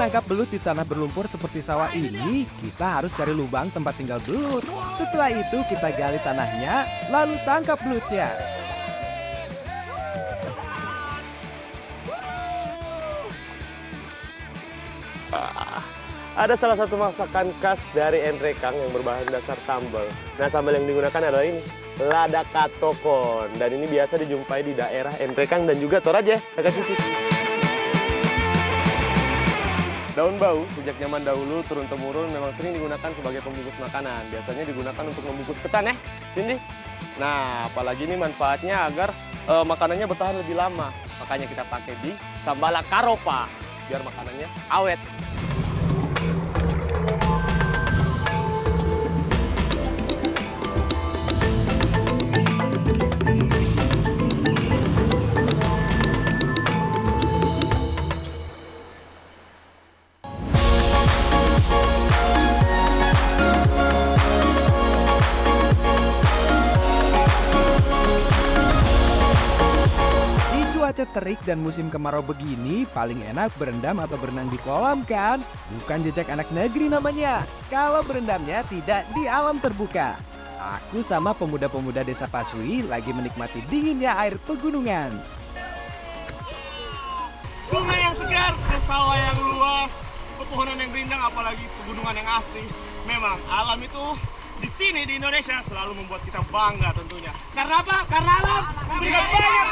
menangkap belut di tanah berlumpur seperti sawah ini, kita harus cari lubang tempat tinggal belut. Setelah itu kita gali tanahnya, lalu tangkap belutnya. Ada salah satu masakan khas dari Enrekang yang berbahan dasar sambal. Nah, sambal yang digunakan adalah ini, lada katokon. Dan ini biasa dijumpai di daerah Enrekang dan juga Toraja. Kakak Cici. Daun bau sejak zaman dahulu turun-temurun memang sering digunakan sebagai pembungkus makanan. Biasanya digunakan untuk membungkus ketan ya, Cindy. Nah, apalagi ini manfaatnya agar makanannya bertahan lebih lama. Makanya kita pakai di sambala karopa biar makanannya awet. Cuaca terik dan musim kemarau begini paling enak berendam atau berenang di kolam kan? Bukan jejak anak negeri namanya. Kalau berendamnya tidak di alam terbuka. Aku sama pemuda-pemuda desa Pasui lagi menikmati dinginnya air pegunungan. Sungai yang segar, sawah yang luas, pepohonan yang rindang, apalagi pegunungan yang asri. Memang alam itu di sini di Indonesia selalu membuat kita bangga tentunya. Karena apa? Karena alam tidak banyak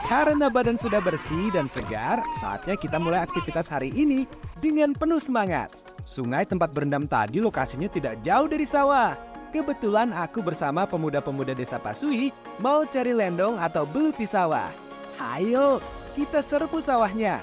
Karena badan sudah bersih dan segar, saatnya kita mulai aktivitas hari ini dengan penuh semangat. Sungai tempat berendam tadi lokasinya tidak jauh dari sawah. Kebetulan aku bersama pemuda-pemuda desa Pasui mau cari lendong atau belut di sawah. Ayo, kita serbu sawahnya.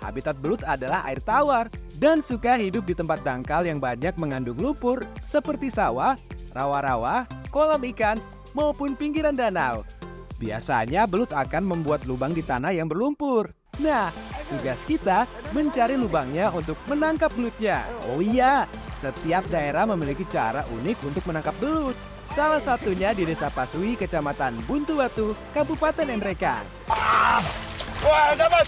Habitat belut adalah air tawar dan suka hidup di tempat dangkal yang banyak mengandung lumpur seperti sawah, rawa-rawa, kolam ikan, maupun pinggiran danau. Biasanya belut akan membuat lubang di tanah yang berlumpur. Nah, tugas kita mencari lubangnya untuk menangkap belutnya. Oh iya, setiap daerah memiliki cara unik untuk menangkap belut. Salah satunya di Desa Pasui, Kecamatan Buntuwatu, Kabupaten Enrekang. Wah, dapat!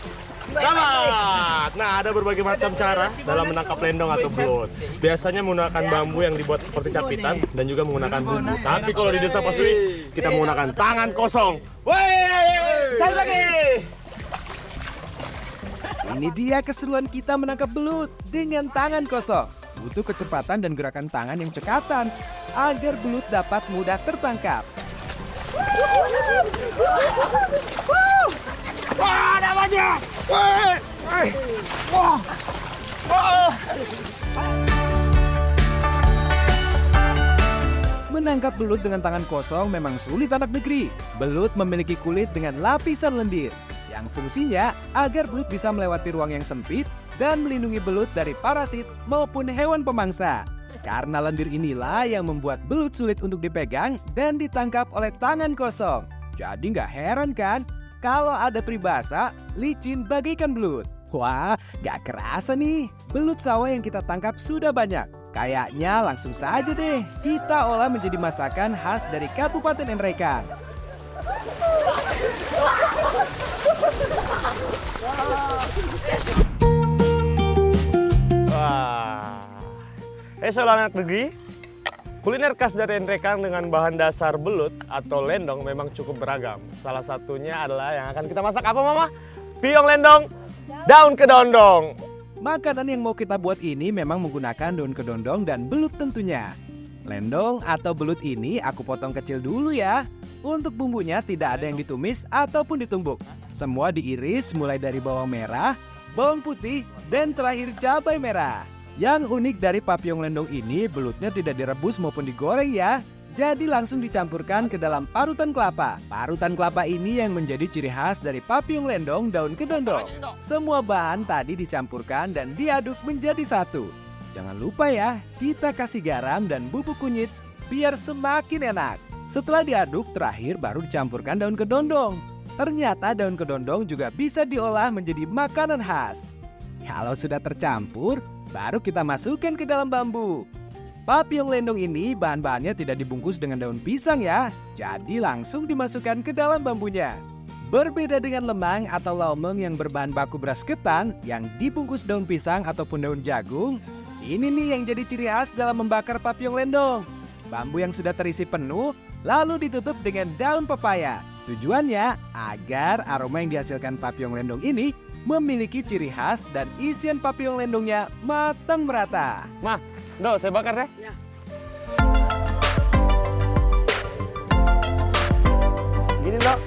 Dapat! Nah, ada berbagai macam cara dalam menangkap lendong atau belut. Biasanya menggunakan bambu yang dibuat seperti capitan dan juga menggunakan bumbu. Tapi kalau di Desa Pasui, kita menggunakan tangan kosong. Woi! Cari lagi! Ini dia keseruan kita menangkap belut dengan tangan kosong. Butuh kecepatan dan gerakan tangan yang cekatan agar belut dapat mudah tertangkap. Wah, dapatnya! Wah! Wah! Wah! Menangkap belut dengan tangan kosong memang sulit anak negeri. Belut memiliki kulit dengan lapisan lendir yang fungsinya agar belut bisa melewati ruang yang sempit dan melindungi belut dari parasit maupun hewan pemangsa. Karena lendir inilah yang membuat belut sulit untuk dipegang dan ditangkap oleh tangan kosong. Jadi nggak heran kan kalau ada peribahasa licin bagaikan belut. Wah, nggak kerasa nih, belut sawah yang kita tangkap sudah banyak. Kayaknya langsung saja deh kita olah menjadi masakan khas dari Kabupaten Enrekang. Wah. Soal anak negeri, kuliner khas dari Enrekang dengan bahan dasar belut atau lendong memang cukup beragam. Salah satunya adalah yang akan kita masak apa, Mama? Piong lendong, daun kedondong. Makanan yang mau kita buat ini memang menggunakan daun kedondong dan belut tentunya. Lendong atau belut ini aku potong kecil dulu ya. Untuk bumbunya tidak ada yang ditumis ataupun ditumbuk. Semua diiris mulai dari bawang merah, bawang putih, dan terakhir cabai merah. Yang unik dari papiong lendong ini, belutnya tidak direbus maupun digoreng ya. Jadi langsung dicampurkan ke dalam parutan kelapa. Parutan kelapa ini yang menjadi ciri khas dari papiong lendong daun kedondong. Semua bahan tadi dicampurkan dan diaduk menjadi satu. Jangan lupa ya, kita kasih garam dan bubuk kunyit biar semakin enak. Setelah diaduk, terakhir baru dicampurkan daun kedondong. Ternyata daun kedondong juga bisa diolah menjadi makanan khas. Kalau sudah tercampur, baru kita masukkan ke dalam bambu. Papyong lendong ini bahan-bahannya tidak dibungkus dengan daun pisang ya, jadi langsung dimasukkan ke dalam bambunya. Berbeda dengan lemang atau laomeng yang berbahan baku beras ketan yang dibungkus daun pisang ataupun daun jagung, ini nih yang jadi ciri khas dalam membakar papyong lendong. Bambu yang sudah terisi penuh lalu ditutup dengan daun pepaya. Tujuannya agar aroma yang dihasilkan papyong lendong ini memiliki ciri khas dan isian papyong lendongnya matang merata. Mah, Dok, saya bakar deh. Ya. Gini, Dok.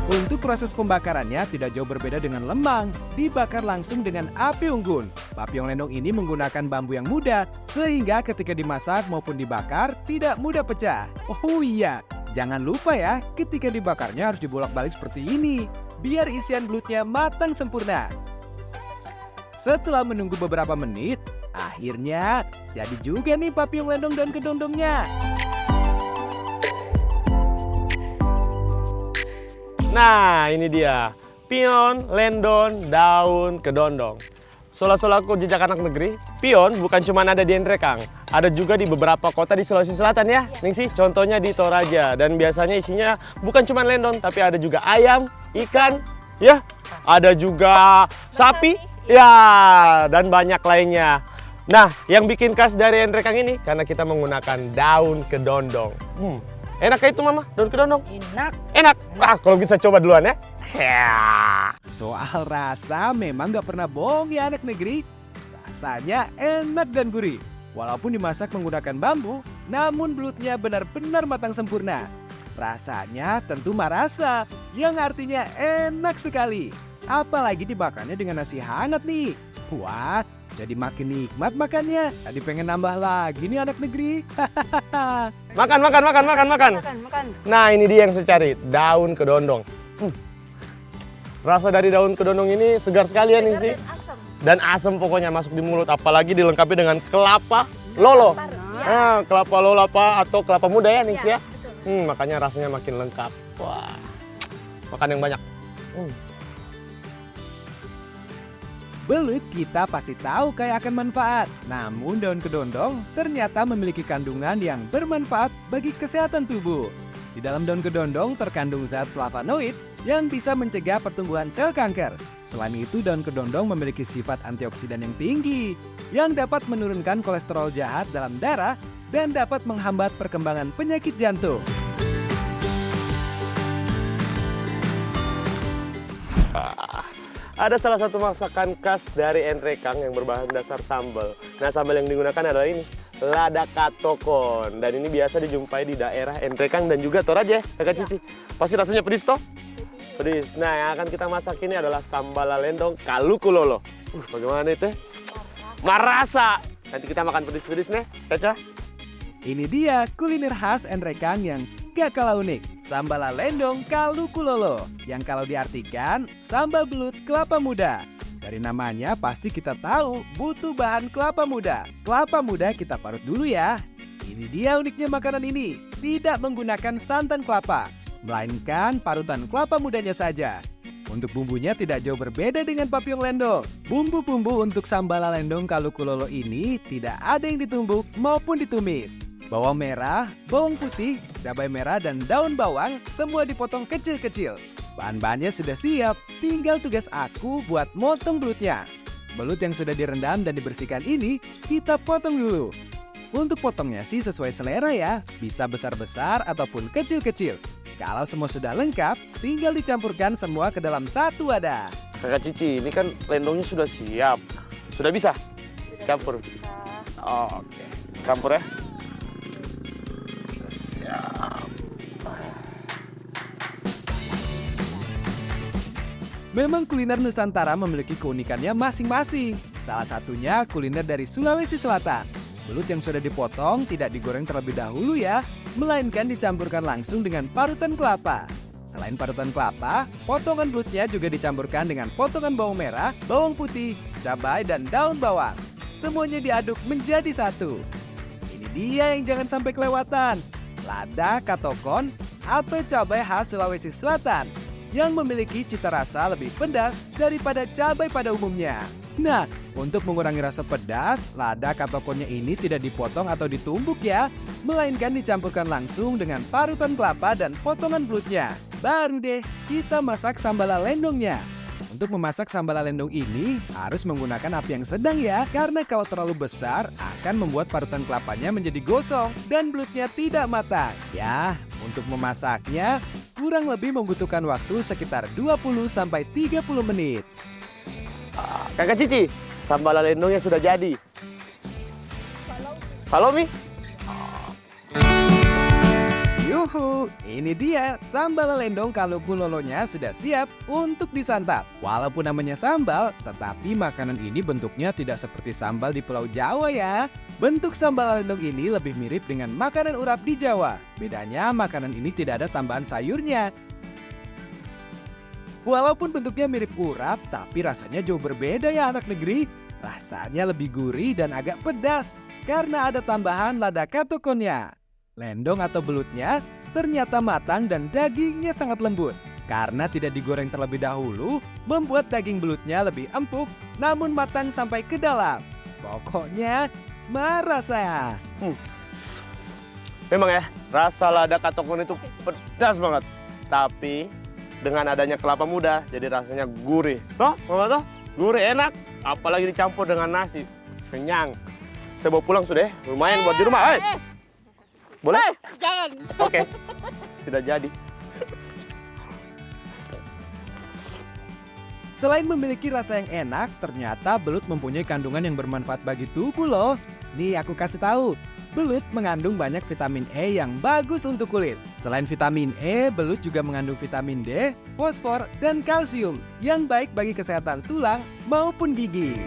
Untuk proses pembakarannya tidak jauh berbeda dengan lemang, dibakar langsung dengan api unggun. Papyong lendong ini menggunakan bambu yang muda, sehingga ketika dimasak maupun dibakar tidak mudah pecah. Oh iya, jangan lupa ya, ketika dibakarnya harus dibolak-balik seperti ini, biar isian belutnya matang sempurna. Setelah menunggu beberapa menit, akhirnya jadi juga nih papyong lendong daun kedondongnya. Nah, ini dia. Pion, lendong, daun kedondong. Sola-solaku jejak anak negeri, pion bukan cuma ada di Nrekang, ada juga di beberapa kota di Sulawesi Selatan ya, Ningsih. Contohnya di Toraja, dan biasanya isinya bukan cuma lendong, tapi ada juga ayam, ikan, ya, ada juga sapi, ya, dan banyak lainnya. Nah, yang bikin khas dari Nrekang ini karena kita menggunakan daun kedondong. Enak kayak itu Mama, daun kedondong? Enak. Enak. Ah, kalau bisa coba duluan ya. Ya. Soal rasa memang gak pernah bohong ya anak negeri. Rasanya enak dan gurih. Walaupun dimasak menggunakan bambu, namun belutnya benar-benar matang sempurna. Rasanya tentu marasa, yang artinya enak sekali. Apalagi dibakarnya dengan nasi hangat nih. Wah, jadi makin nikmat makannya. Tadi pengen nambah lagi nih anak negeri. Makan. Makan. Nah, ini dia yang saya cari, daun kedondong. Rasa dari daun kedondong ini segar sekali ya nih sih. Dan asam pokoknya masuk di mulut, apalagi dilengkapi dengan kelapa lolo. Nah, kelapa lolo atau kelapa muda ya nih sih ya. Makanya rasanya makin lengkap. Wah, makan yang banyak. Belut kita pasti tahu kayak akan manfaat. Namun daun kedondong ternyata memiliki kandungan yang bermanfaat bagi kesehatan tubuh. Di dalam daun kedondong terkandung zat flavonoid yang bisa mencegah pertumbuhan sel kanker. Selain itu, daun kedondong memiliki sifat antioksidan yang tinggi yang dapat menurunkan kolesterol jahat dalam darah dan dapat menghambat perkembangan penyakit jantung. Ada salah satu masakan khas dari Nrekang yang berbahan dasar sambal. Nah, sambal yang digunakan adalah ini, lada katokon. Dan ini biasa dijumpai di daerah Nrekang dan juga Toraja, Kakak Cici. Pasti rasanya pedis toh? Pedis. Nah, yang akan kita masak ini adalah sambal lendong kalukulolo. Bagaimana itu? Marasa. Nanti kita makan pedis-pedis nih, Caca. Ini dia kuliner khas Nrekang yang gak kalah unik. Sambal lendong kalukulolo, yang kalau diartikan sambal belut kelapa muda. Dari namanya pasti kita tahu butuh bahan kelapa muda. Kelapa muda kita parut dulu ya. Ini dia uniknya makanan ini, tidak menggunakan santan kelapa, melainkan parutan kelapa mudanya saja. Untuk bumbunya tidak jauh berbeda dengan papyong lendong. Bumbu-bumbu untuk sambal lendong kalukulolo ini tidak ada yang ditumbuk maupun ditumis. Bawang merah, bawang putih, cabai merah, dan daun bawang semua dipotong kecil-kecil. Bahan-bahannya sudah siap, tinggal tugas aku buat motong belutnya. Belut yang sudah direndam dan dibersihkan ini kita potong dulu. Untuk potongnya sih sesuai selera ya, bisa besar-besar ataupun kecil-kecil. Kalau semua sudah lengkap, tinggal dicampurkan semua ke dalam satu wadah. Kakak Cici, ini kan lendongnya sudah siap. Sudah bisa? Campur. Oh, oke. Campur ya. Memang kuliner Nusantara memiliki keunikannya masing-masing. Salah satunya kuliner dari Sulawesi Selatan. Belut yang sudah dipotong tidak digoreng terlebih dahulu ya, melainkan dicampurkan langsung dengan parutan kelapa. Selain parutan kelapa, potongan belutnya juga dicampurkan dengan potongan bawang merah, bawang putih, cabai, dan daun bawang. Semuanya diaduk menjadi satu. Ini dia yang jangan sampai kelewatan. Lada katokon atau cabai khas Sulawesi Selatan yang memiliki cita rasa lebih pedas daripada cabai pada umumnya. Nah, untuk mengurangi rasa pedas, lada katokonnya ini tidak dipotong atau ditumbuk ya, melainkan dicampurkan langsung dengan parutan kelapa dan potongan belutnya. Baru deh, kita masak sambal lendongnya. Untuk memasak sambal lendong ini harus menggunakan api yang sedang ya, karena kalau terlalu besar akan membuat parutan kelapanya menjadi gosong dan belutnya tidak matang. Ya, untuk memasaknya kurang lebih membutuhkan waktu sekitar 20-30 menit. Kakak Cici, sambal lendongnya sudah jadi. Halo Mi. Yuhu, ini dia sambal lendong Kaluku Lolonya sudah siap untuk disantap. Walaupun namanya sambal, tetapi makanan ini bentuknya tidak seperti sambal di Pulau Jawa ya. Bentuk sambal lendong ini lebih mirip dengan makanan urap di Jawa. Bedanya makanan ini tidak ada tambahan sayurnya. Walaupun bentuknya mirip urap, tapi rasanya jauh berbeda ya anak negeri. Rasanya lebih gurih dan agak pedas karena ada tambahan lada katokonnya. Lendong atau belutnya ternyata matang dan dagingnya sangat lembut. Karena tidak digoreng terlebih dahulu, membuat daging belutnya lebih empuk namun matang sampai ke dalam. Pokoknya marah saya. Memang ya, rasa lada katokon itu pedas banget. Tapi dengan adanya kelapa muda, jadi rasanya gurih. Toh, Mama toh? Gurih, enak. Apalagi dicampur dengan nasi. Kenyang. Saya bawa pulang sudah ya. Lumayan buat di rumah. Boleh? Jangan. Oke. Tidak jadi. Selain memiliki rasa yang enak, ternyata belut mempunyai kandungan yang bermanfaat bagi tubuh loh. Nih aku kasih tahu, belut mengandung banyak vitamin E yang bagus untuk kulit. Selain vitamin E, belut juga mengandung vitamin D, fosfor, dan kalsium yang baik bagi kesehatan tulang maupun gigi.